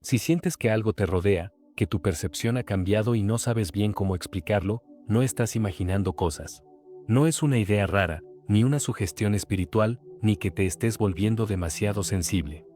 Si sientes que algo te rodea, que tu percepción ha cambiado y no sabes bien cómo explicarlo, no estás imaginando cosas. No es una idea rara, ni una sugestión espiritual, ni que te estés volviendo demasiado sensible.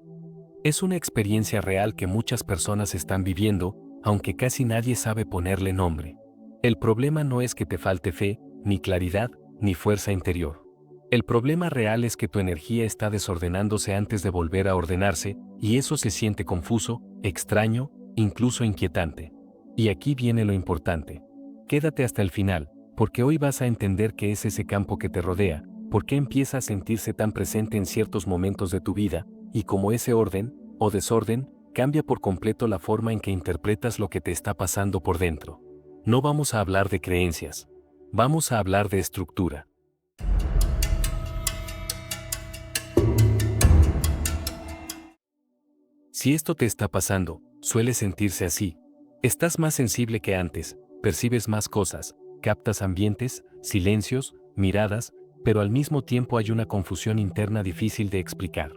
Es una experiencia real que muchas personas están viviendo, aunque casi nadie sabe ponerle nombre. El problema no es que te falte fe, ni claridad, ni fuerza interior. El problema real es que tu energía está desordenándose antes de volver a ordenarse, y eso se siente confuso, extraño, incluso inquietante. Y aquí viene lo importante. Quédate hasta el final, porque hoy vas a entender qué es ese campo que te rodea, por qué empieza a sentirse tan presente en ciertos momentos de tu vida, y cómo ese orden, o desorden, cambia por completo la forma en que interpretas lo que te está pasando por dentro. No vamos a hablar de creencias. Vamos a hablar de estructura. Si esto te está pasando, suele sentirse así. Estás más sensible que antes, percibes más cosas, captas ambientes, silencios, miradas, pero al mismo tiempo hay una confusión interna difícil de explicar.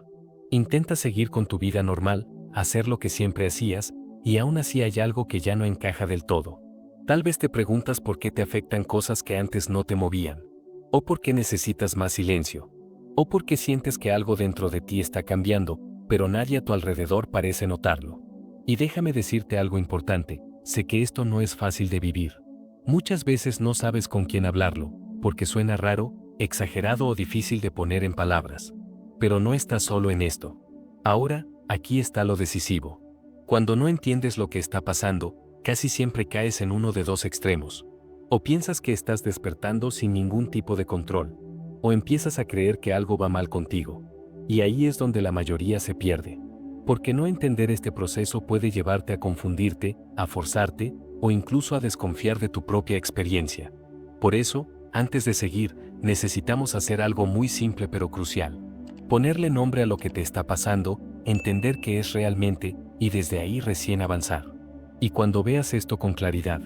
Intentas seguir con tu vida normal, hacer lo que siempre hacías, y aún así hay algo que ya no encaja del todo. Tal vez te preguntas por qué te afectan cosas que antes no te movían, o por qué necesitas más silencio, o por qué sientes que algo dentro de ti está cambiando, pero nadie a tu alrededor parece notarlo. Y déjame decirte algo importante, sé que esto no es fácil de vivir. Muchas veces no sabes con quién hablarlo, porque suena raro, exagerado o difícil de poner en palabras. Pero no estás solo en esto. Ahora, aquí está lo decisivo. Cuando no entiendes lo que está pasando, casi siempre caes en uno de dos extremos. O piensas que estás despertando sin ningún tipo de control, o empiezas a creer que algo va mal contigo. Y ahí es donde la mayoría se pierde. Porque no entender este proceso puede llevarte a confundirte, a forzarte, o incluso a desconfiar de tu propia experiencia. Por eso, antes de seguir, necesitamos hacer algo muy simple pero crucial. Ponerle nombre a lo que te está pasando, entender qué es realmente, y desde ahí recién avanzar. Y cuando veas esto con claridad,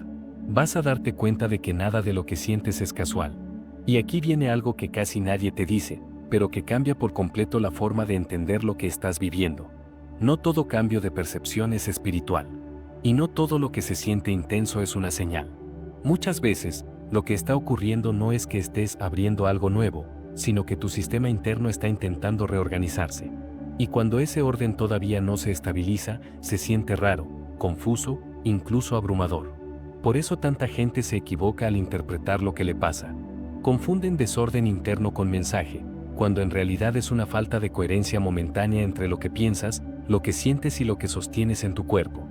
vas a darte cuenta de que nada de lo que sientes es casual. Y aquí viene algo que casi nadie te dice, pero que cambia por completo la forma de entender lo que estás viviendo. No todo cambio de percepción es espiritual. Y no todo lo que se siente intenso es una señal. Muchas veces, lo que está ocurriendo no es que estés abriendo algo nuevo, sino que tu sistema interno está intentando reorganizarse. Y cuando ese orden todavía no se estabiliza, se siente raro, confuso, incluso abrumador. Por eso tanta gente se equivoca al interpretar lo que le pasa. Confunden desorden interno con mensaje, cuando en realidad es una falta de coherencia momentánea entre lo que piensas, lo que sientes y lo que sostienes en tu cuerpo.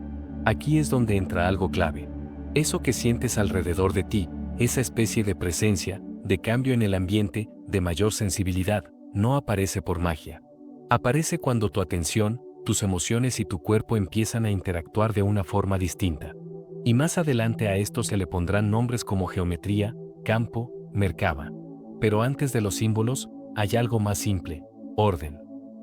Aquí es donde entra algo clave. Eso que sientes alrededor de ti, esa especie de presencia, de cambio en el ambiente, de mayor sensibilidad, no aparece por magia. Aparece cuando tu atención, tus emociones y tu cuerpo empiezan a interactuar de una forma distinta. Y más adelante a esto se le pondrán nombres como geometría, campo, Merkaba. Pero antes de los símbolos, hay algo más simple: orden.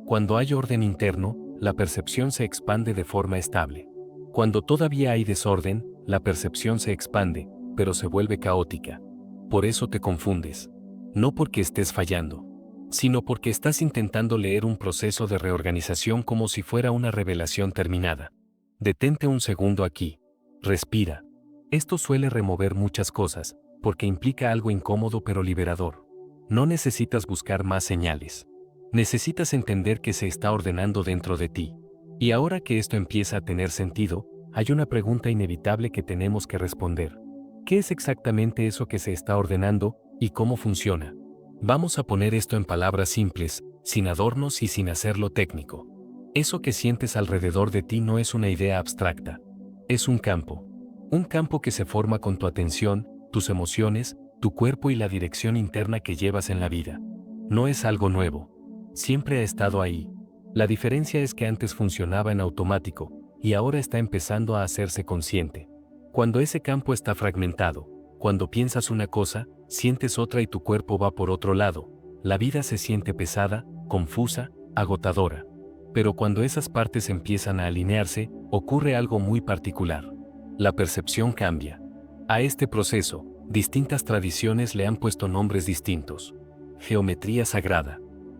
Cuando hay orden interno, la percepción se expande de forma estable. Cuando todavía hay desorden, la percepción se expande, pero se vuelve caótica. Por eso te confundes. No porque estés fallando, sino porque estás intentando leer un proceso de reorganización como si fuera una revelación terminada. Detente un segundo aquí. Respira. Esto suele remover muchas cosas, porque implica algo incómodo pero liberador. No necesitas buscar más señales. Necesitas entender que se está ordenando dentro de ti. Y ahora que esto empieza a tener sentido, hay una pregunta inevitable que tenemos que responder. ¿Qué es exactamente eso que se está ordenando y cómo funciona? Vamos a poner esto en palabras simples, sin adornos y sin hacerlo técnico. Eso que sientes alrededor de ti no es una idea abstracta. Es un campo. Un campo que se forma con tu atención, tus emociones, tu cuerpo y la dirección interna que llevas en la vida. No es algo nuevo. Siempre ha estado ahí. La diferencia es que antes funcionaba en automático, y ahora está empezando a hacerse consciente. Cuando ese campo está fragmentado, cuando piensas una cosa, sientes otra y tu cuerpo va por otro lado, la vida se siente pesada, confusa, agotadora. Pero cuando esas partes empiezan a alinearse, ocurre algo muy particular. La percepción cambia. A este proceso, distintas tradiciones le han puesto nombres distintos. Geometría sagrada,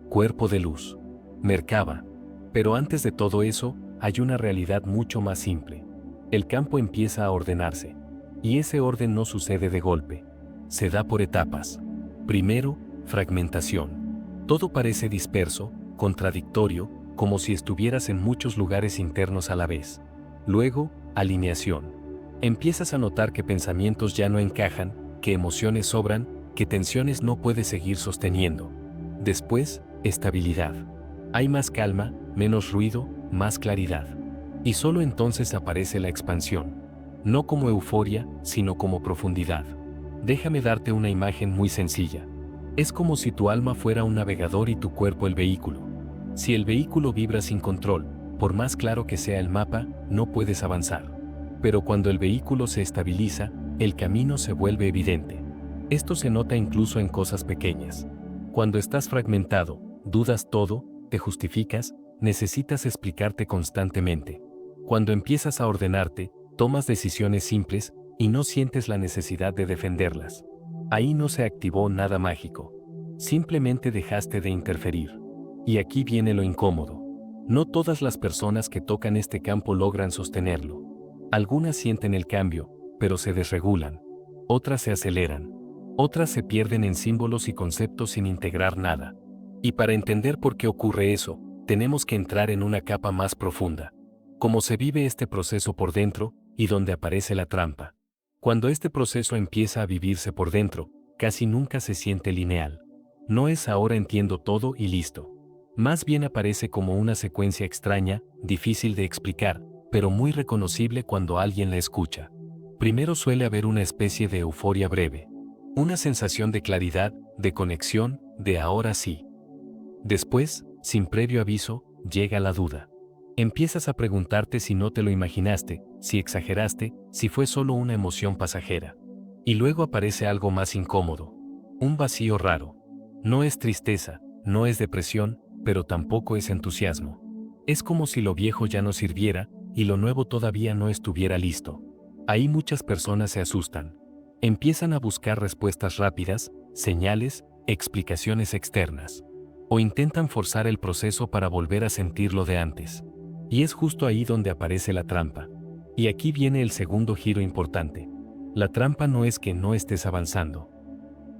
cuerpo de luz, Merkaba. Pero antes de todo eso, hay una realidad mucho más simple. El campo empieza a ordenarse. Y ese orden no sucede de golpe. Se da por etapas. Primero, fragmentación. Todo parece disperso, contradictorio, como si estuvieras en muchos lugares internos a la vez. Luego, alineación. Empiezas a notar que pensamientos ya no encajan, que emociones sobran, que tensiones no puedes seguir sosteniendo. Después, estabilidad. Hay más calma, menos ruido, más claridad. Y solo entonces aparece la expansión. No como euforia, sino como profundidad. Déjame darte una imagen muy sencilla. Es como si tu alma fuera un navegador y tu cuerpo el vehículo. Si el vehículo vibra sin control, por más claro que sea el mapa, no puedes avanzar. Pero cuando el vehículo se estabiliza, el camino se vuelve evidente. Esto se nota incluso en cosas pequeñas. Cuando estás fragmentado, dudas todo, te justificas, necesitas explicarte constantemente. Cuando empiezas a ordenarte, tomas decisiones simples y no sientes la necesidad de defenderlas. Ahí no se activó nada mágico. Simplemente dejaste de interferir. Y aquí viene lo incómodo. No todas las personas que tocan este campo logran sostenerlo. Algunas sienten el cambio, pero se desregulan. Otras se aceleran. Otras se pierden en símbolos y conceptos sin integrar nada. Y para entender por qué ocurre eso, tenemos que entrar en una capa más profunda. Cómo se vive este proceso por dentro y dónde aparece la trampa. Cuando este proceso empieza a vivirse por dentro, casi nunca se siente lineal. No es ahora entiendo todo y listo. Más bien aparece como una secuencia extraña, difícil de explicar, pero muy reconocible cuando alguien la escucha. Primero suele haber una especie de euforia breve. Una sensación de claridad, de conexión, de ahora sí. Después, sin previo aviso, llega la duda. Empiezas a preguntarte si no te lo imaginaste, si exageraste, si fue solo una emoción pasajera. Y luego aparece algo más incómodo. Un vacío raro. No es tristeza, no es depresión, pero tampoco es entusiasmo. Es como si lo viejo ya no sirviera y lo nuevo todavía no estuviera listo. Ahí muchas personas se asustan. Empiezan a buscar respuestas rápidas, señales, explicaciones externas. O intentan forzar el proceso para volver a sentir lo de antes. Y es justo ahí donde aparece la trampa. Y aquí viene el segundo giro importante. La trampa no es que no estés avanzando.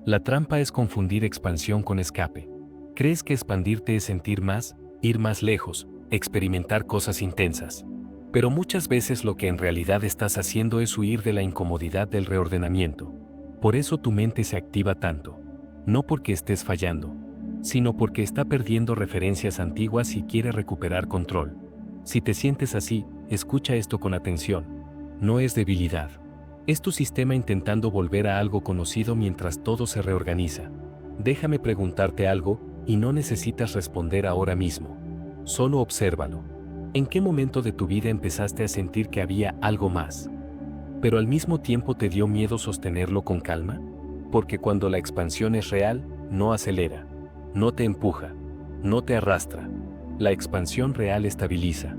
La trampa es confundir expansión con escape. Crees que expandirte es sentir más, ir más lejos, experimentar cosas intensas. Pero muchas veces lo que en realidad estás haciendo es huir de la incomodidad del reordenamiento. Por eso tu mente se activa tanto. No porque estés fallando, sino porque está perdiendo referencias antiguas y quiere recuperar control. Si te sientes así, escucha esto con atención. No es debilidad. Es tu sistema intentando volver a algo conocido mientras todo se reorganiza. Déjame preguntarte algo, y no necesitas responder ahora mismo. Solo obsérvalo. ¿En qué momento de tu vida empezaste a sentir que había algo más? Pero al mismo tiempo te dio miedo sostenerlo con calma? Porque cuando la expansión es real, no acelera, no te empuja, no te arrastra. La expansión real estabiliza.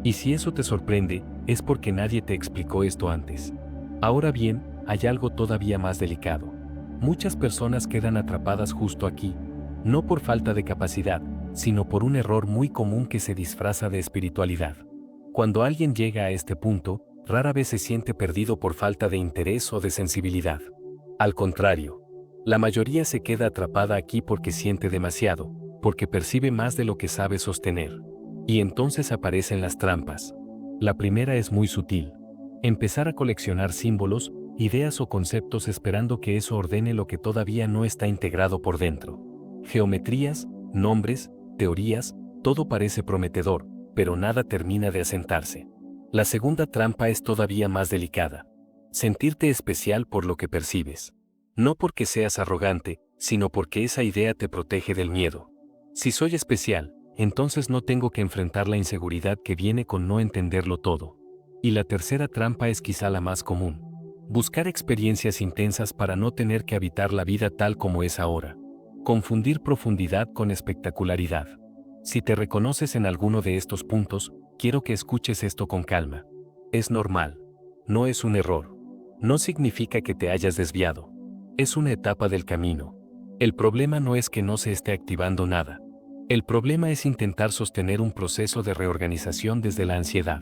Y si eso te sorprende, es porque nadie te explicó esto antes. Ahora bien, hay algo todavía más delicado. Muchas personas quedan atrapadas justo aquí, no por falta de capacidad, sino por un error muy común que se disfraza de espiritualidad. Cuando alguien llega a este punto, rara vez se siente perdido por falta de interés o de sensibilidad. Al contrario, la mayoría se queda atrapada aquí porque siente demasiado, porque percibe más de lo que sabe sostener. Y entonces aparecen las trampas. La primera es muy sutil. Empezar a coleccionar símbolos, ideas o conceptos esperando que eso ordene lo que todavía no está integrado por dentro. Geometrías, nombres, teorías, todo parece prometedor, pero nada termina de asentarse. La segunda trampa es todavía más delicada. Sentirte especial por lo que percibes. No porque seas arrogante, sino porque esa idea te protege del miedo. Si soy especial, entonces no tengo que enfrentar la inseguridad que viene con no entenderlo todo. Y la tercera trampa es quizá la más común. Buscar experiencias intensas para no tener que habitar la vida tal como es ahora. Confundir profundidad con espectacularidad. Si te reconoces en alguno de estos puntos, quiero que escuches esto con calma. Es normal. No es un error. No significa que te hayas desviado. Es una etapa del camino. El problema no es que no se esté activando nada. El problema es intentar sostener un proceso de reorganización desde la ansiedad.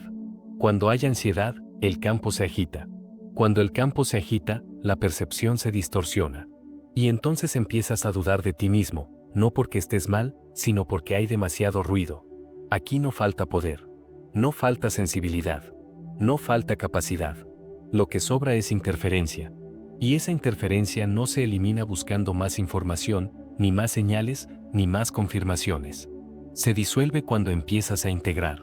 Cuando hay ansiedad, el campo se agita. Cuando el campo se agita, la percepción se distorsiona. Y entonces empiezas a dudar de ti mismo, no porque estés mal, sino porque hay demasiado ruido. Aquí no falta poder. No falta sensibilidad. No falta capacidad. Lo que sobra es interferencia. Y esa interferencia no se elimina buscando más información, ni más señales, ni más confirmaciones. Se disuelve cuando empiezas a integrar.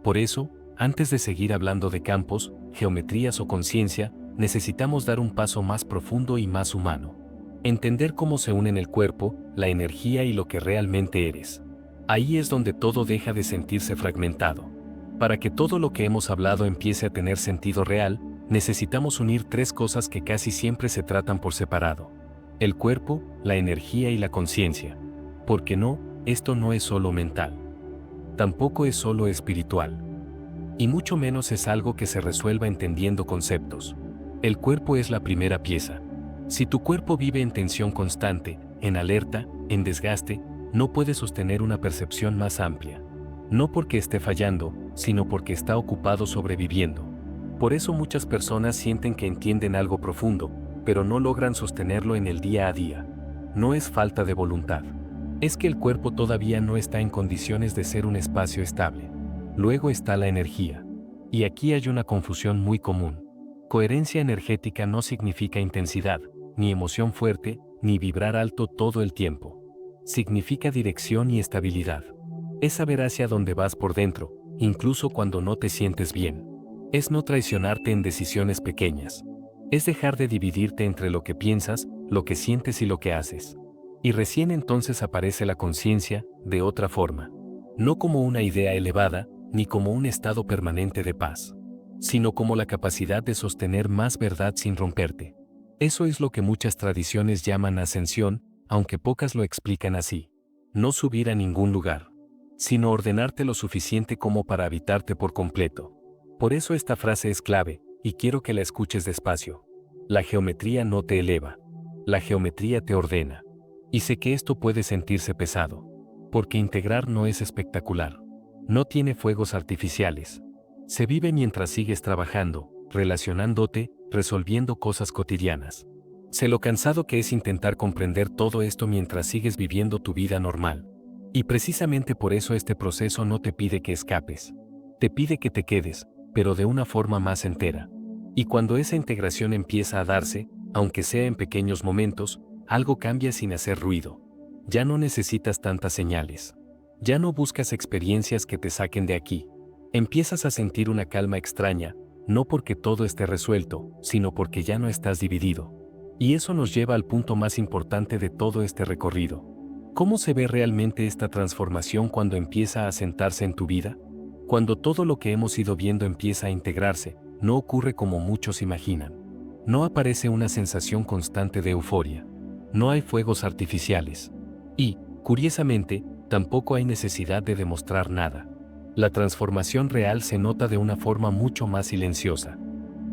Por eso, antes de seguir hablando de campos, geometrías o conciencia, necesitamos dar un paso más profundo y más humano. Entender cómo se unen el cuerpo, la energía y lo que realmente eres. Ahí es donde todo deja de sentirse fragmentado. Para que todo lo que hemos hablado empiece a tener sentido real, necesitamos unir tres cosas que casi siempre se tratan por separado: el cuerpo, la energía y la conciencia. Porque no, esto no es solo mental. Tampoco es solo espiritual. Y mucho menos es algo que se resuelva entendiendo conceptos. El cuerpo es la primera pieza. Si tu cuerpo vive en tensión constante, en alerta, en desgaste, no puede sostener una percepción más amplia. No porque esté fallando, sino porque está ocupado sobreviviendo. Por eso muchas personas sienten que entienden algo profundo, pero no logran sostenerlo en el día a día. No es falta de voluntad. Es que el cuerpo todavía no está en condiciones de ser un espacio estable. Luego está la energía. Y aquí hay una confusión muy común. Coherencia energética no significa intensidad, ni emoción fuerte, ni vibrar alto todo el tiempo. Significa dirección y estabilidad. Es saber hacia dónde vas por dentro, incluso cuando no te sientes bien. Es no traicionarte en decisiones pequeñas. Es dejar de dividirte entre lo que piensas, lo que sientes y lo que haces. Y recién entonces aparece la conciencia, de otra forma. No como una idea elevada, ni como un estado permanente de paz, sino como la capacidad de sostener más verdad sin romperte. Eso es lo que muchas tradiciones llaman ascensión, aunque pocas lo explican así. No subir a ningún lugar, sino ordenarte lo suficiente como para habitarte por completo. Por eso esta frase es clave, y quiero que la escuches despacio. La geometría no te eleva. La geometría te ordena. Y sé que esto puede sentirse pesado, porque integrar no es espectacular. No tiene fuegos artificiales. Se vive mientras sigues trabajando, relacionándote, resolviendo cosas cotidianas. Sé lo cansado que es intentar comprender todo esto mientras sigues viviendo tu vida normal. Y precisamente por eso este proceso no te pide que escapes. Te pide que te quedes, pero de una forma más entera. Y cuando esa integración empieza a darse, aunque sea en pequeños momentos, algo cambia sin hacer ruido. Ya no necesitas tantas señales. Ya no buscas experiencias que te saquen de aquí. Empiezas a sentir una calma extraña, no porque todo esté resuelto, sino porque ya no estás dividido. Y eso nos lleva al punto más importante de todo este recorrido. ¿Cómo se ve realmente esta transformación cuando empieza a sentarse en tu vida? Cuando todo lo que hemos ido viendo empieza a integrarse, no ocurre como muchos imaginan. No aparece una sensación constante de euforia. No hay fuegos artificiales. Y, curiosamente, tampoco hay necesidad de demostrar nada. La transformación real se nota de una forma mucho más silenciosa.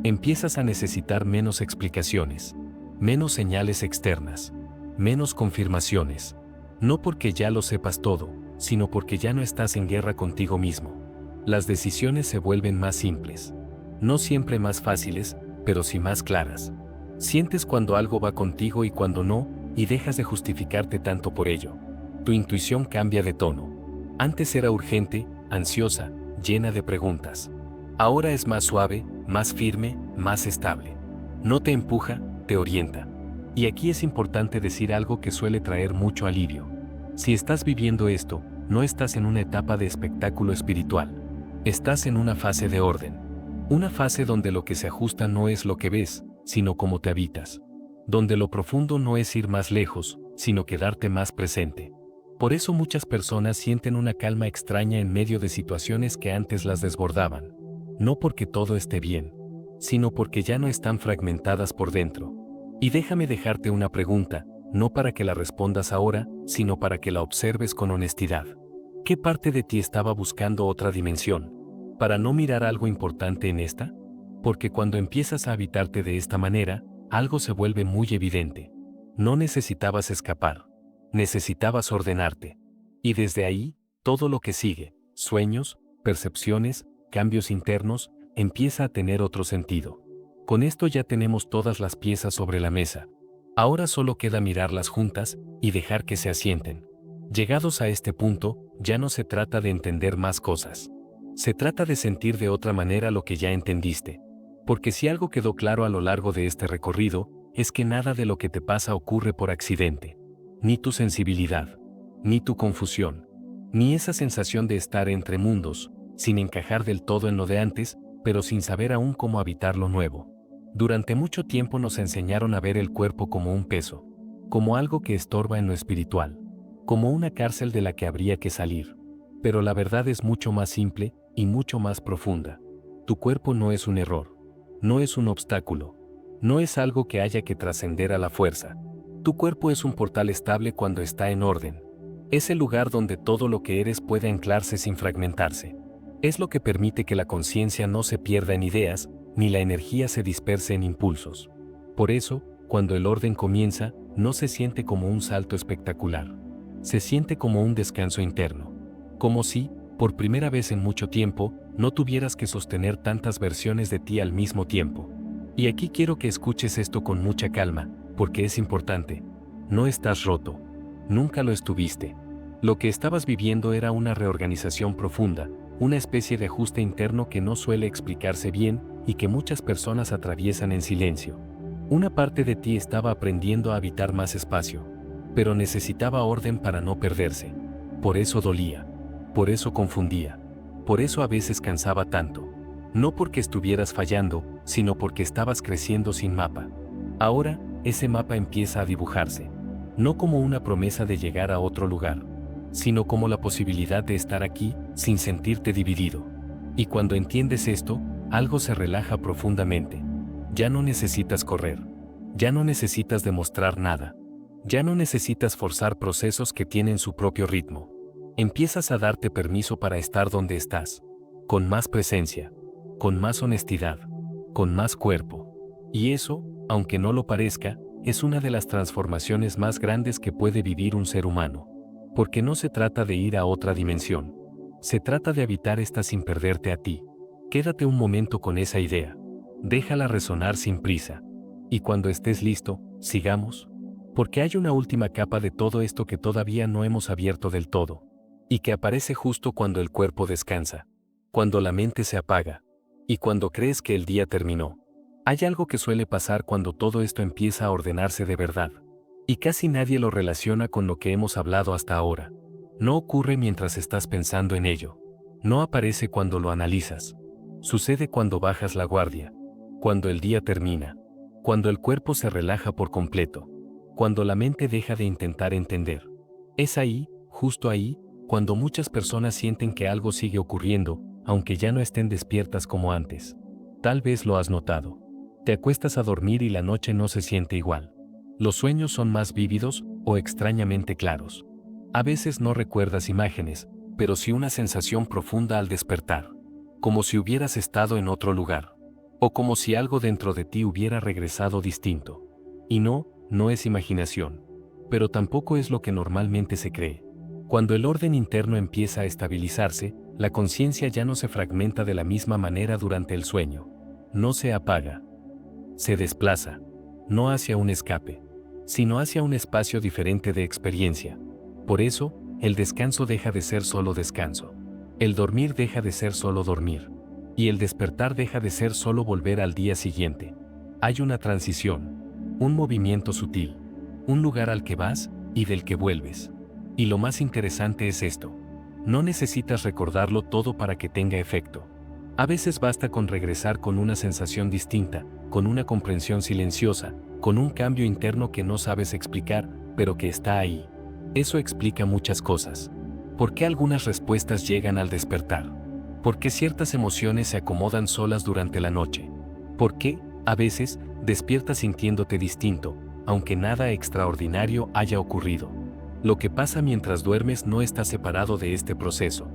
Empiezas a necesitar menos explicaciones, menos señales externas, menos confirmaciones. No porque ya lo sepas todo, sino porque ya no estás en guerra contigo mismo. Las decisiones se vuelven más simples. No siempre más fáciles, pero sí más claras. Sientes cuando algo va contigo y cuando no, y dejas de justificarte tanto por ello. Tu intuición cambia de tono. Antes era urgente, ansiosa, llena de preguntas. Ahora es más suave, más firme, más estable. No te empuja, te orienta. Y aquí es importante decir algo que suele traer mucho alivio. Si estás viviendo esto, no estás en una etapa de espectáculo espiritual. Estás en una fase de orden. Una fase donde lo que se ajusta no es lo que ves, sino cómo te habitas. Donde lo profundo no es ir más lejos, sino quedarte más presente. Por eso muchas personas sienten una calma extraña en medio de situaciones que antes las desbordaban. No porque todo esté bien, sino porque ya no están fragmentadas por dentro. Y déjame dejarte una pregunta, no para que la respondas ahora, sino para que la observes con honestidad. ¿Qué parte de ti estaba buscando otra dimensión? ¿Para no mirar algo importante en esta? Porque cuando empiezas a habitarte de esta manera, algo se vuelve muy evidente. No necesitabas escapar. Necesitabas ordenarte. Y desde ahí, todo lo que sigue, sueños, percepciones, cambios internos, empieza a tener otro sentido. Con esto ya tenemos todas las piezas sobre la mesa. Ahora solo queda mirarlas juntas y dejar que se asienten. Llegados a este punto, ya no se trata de entender más cosas. Se trata de sentir de otra manera lo que ya entendiste. Porque si algo quedó claro a lo largo de este recorrido, es que nada de lo que te pasa ocurre por accidente. Ni tu sensibilidad, ni tu confusión, ni esa sensación de estar entre mundos, sin encajar del todo en lo de antes, pero sin saber aún cómo habitar lo nuevo. Durante mucho tiempo nos enseñaron a ver el cuerpo como un peso, como algo que estorba en lo espiritual, como una cárcel de la que habría que salir. Pero la verdad es mucho más simple y mucho más profunda. Tu cuerpo no es un error, no es un obstáculo, no es algo que haya que trascender a la fuerza. Tu cuerpo es un portal estable cuando está en orden. Es el lugar donde todo lo que eres puede anclarse sin fragmentarse. Es lo que permite que la conciencia no se pierda en ideas, ni la energía se disperse en impulsos. Por eso, cuando el orden comienza, no se siente como un salto espectacular. Se siente como un descanso interno. Como si, por primera vez en mucho tiempo, no tuvieras que sostener tantas versiones de ti al mismo tiempo. Y aquí quiero que escuches esto con mucha calma, porque es importante. No estás roto. Nunca lo estuviste. Lo que estabas viviendo era una reorganización profunda, una especie de ajuste interno que no suele explicarse bien y que muchas personas atraviesan en silencio. Una parte de ti estaba aprendiendo a habitar más espacio, pero necesitaba orden para no perderse. Por eso dolía, por eso confundía, por eso a veces cansaba tanto. No porque estuvieras fallando, sino porque estabas creciendo sin mapa. Ahora, ese mapa empieza a dibujarse, no como una promesa de llegar a otro lugar, sino como la posibilidad de estar aquí sin sentirte dividido. Y cuando entiendes esto, algo se relaja profundamente. Ya no necesitas correr. Ya no necesitas demostrar nada. Ya no necesitas forzar procesos que tienen su propio ritmo. Empiezas a darte permiso para estar donde estás, con más presencia, con más honestidad, con más cuerpo. Y eso, aunque no lo parezca, es una de las transformaciones más grandes que puede vivir un ser humano. Porque no se trata de ir a otra dimensión. Se trata de habitar esta sin perderte a ti. Quédate un momento con esa idea. Déjala resonar sin prisa. Y cuando estés listo, sigamos. Porque hay una última capa de todo esto que todavía no hemos abierto del todo. Y que aparece justo cuando el cuerpo descansa. Cuando la mente se apaga. Y cuando crees que el día terminó. Hay algo que suele pasar cuando todo esto empieza a ordenarse de verdad. Y casi nadie lo relaciona con lo que hemos hablado hasta ahora. No ocurre mientras estás pensando en ello. No aparece cuando lo analizas. Sucede cuando bajas la guardia. Cuando el día termina. Cuando el cuerpo se relaja por completo. Cuando la mente deja de intentar entender. Es ahí, justo ahí, cuando muchas personas sienten que algo sigue ocurriendo, aunque ya no estén despiertas como antes. Tal vez lo has notado. Te acuestas a dormir y la noche no se siente igual. Los sueños son más vívidos o extrañamente claros. A veces no recuerdas imágenes, pero sí una sensación profunda al despertar. Como si hubieras estado en otro lugar. O como si algo dentro de ti hubiera regresado distinto. Y no, no es imaginación. Pero tampoco es lo que normalmente se cree. Cuando el orden interno empieza a estabilizarse, la conciencia ya no se fragmenta de la misma manera durante el sueño. No se apaga. Se desplaza. No hacia un escape, sino hacia un espacio diferente de experiencia. Por eso, el descanso deja de ser solo descanso. El dormir deja de ser solo dormir. Y el despertar deja de ser solo volver al día siguiente. Hay una transición, un movimiento sutil, un lugar al que vas y del que vuelves. Y lo más interesante es esto. No necesitas recordarlo todo para que tenga efecto. A veces basta con regresar con una sensación distinta, con una comprensión silenciosa, con un cambio interno que no sabes explicar, pero que está ahí. Eso explica muchas cosas. ¿Por qué algunas respuestas llegan al despertar? ¿Por qué ciertas emociones se acomodan solas durante la noche? ¿Por qué, a veces, despiertas sintiéndote distinto, aunque nada extraordinario haya ocurrido? Lo que pasa mientras duermes no está separado de este proceso.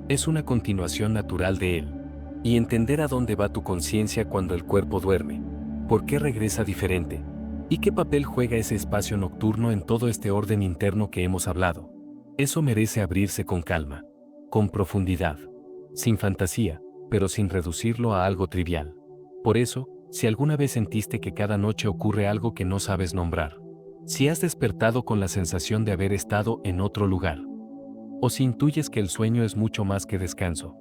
Es una continuación natural de él. Y entender a dónde va tu conciencia cuando el cuerpo duerme. ¿Por qué regresa diferente? ¿Y qué papel juega ese espacio nocturno en todo este orden interno que hemos hablado? Eso merece abrirse con calma, con profundidad, sin fantasía, pero sin reducirlo a algo trivial. Por eso, si alguna vez sentiste que cada noche ocurre algo que no sabes nombrar, si has despertado con la sensación de haber estado en otro lugar, o si intuyes que el sueño es mucho más que descanso,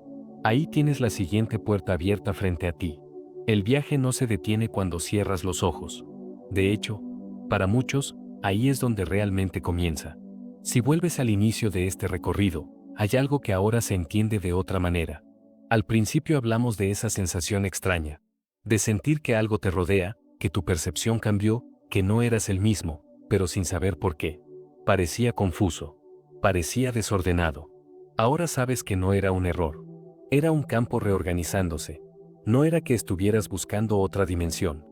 ahí tienes la siguiente puerta abierta frente a ti. El viaje no se detiene cuando cierras los ojos. De hecho, para muchos, ahí es donde realmente comienza. Si vuelves al inicio de este recorrido, hay algo que ahora se entiende de otra manera. Al principio hablamos de esa sensación extraña, de sentir que algo te rodea, que tu percepción cambió, que no eras el mismo, pero sin saber por qué. Parecía confuso, parecía desordenado. Ahora sabes que no era un error. Era un campo reorganizándose. No era que estuvieras buscando otra dimensión.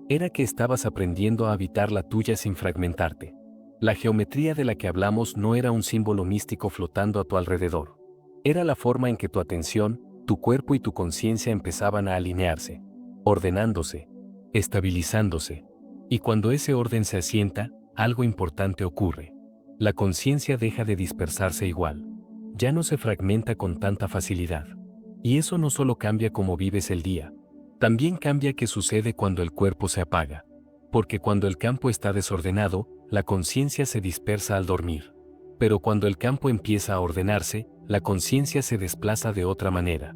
Era que estabas aprendiendo a habitar la tuya sin fragmentarte. La geometría de la que hablamos no era un símbolo místico flotando a tu alrededor. Era la forma en que tu atención, tu cuerpo y tu conciencia empezaban a alinearse, ordenándose, estabilizándose. Y cuando ese orden se asienta, algo importante ocurre. La conciencia deja de dispersarse igual. Ya no se fragmenta con tanta facilidad. Y eso no solo cambia cómo vives el día, también cambia qué sucede cuando el cuerpo se apaga. Porque cuando el campo está desordenado, la conciencia se dispersa al dormir. Pero cuando el campo empieza a ordenarse, la conciencia se desplaza de otra manera.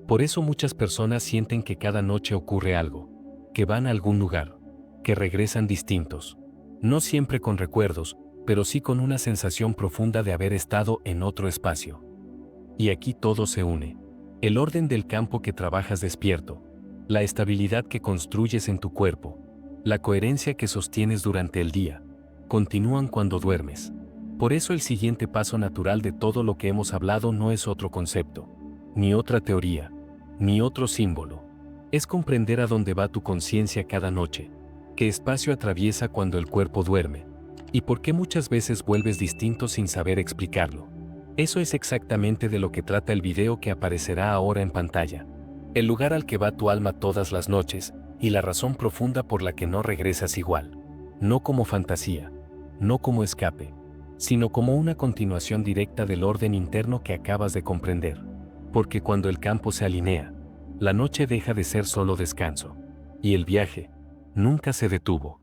Por eso muchas personas sienten que cada noche ocurre algo, que van a algún lugar, que regresan distintos. No siempre con recuerdos, pero sí con una sensación profunda de haber estado en otro espacio. Y aquí todo se une. El orden del campo que trabajas despierto, la estabilidad que construyes en tu cuerpo, la coherencia que sostienes durante el día, continúan cuando duermes. Por eso el siguiente paso natural de todo lo que hemos hablado no es otro concepto, ni otra teoría, ni otro símbolo. Es comprender a dónde va tu conciencia cada noche, qué espacio atraviesa cuando el cuerpo duerme, y por qué muchas veces vuelves distinto sin saber explicarlo. Eso es exactamente de lo que trata el video que aparecerá ahora en pantalla. El lugar al que va tu alma todas las noches, y la razón profunda por la que no regresas igual. No como fantasía, no como escape, sino como una continuación directa del orden interno que acabas de comprender. Porque cuando el campo se alinea, la noche deja de ser solo descanso. Y el viaje nunca se detuvo.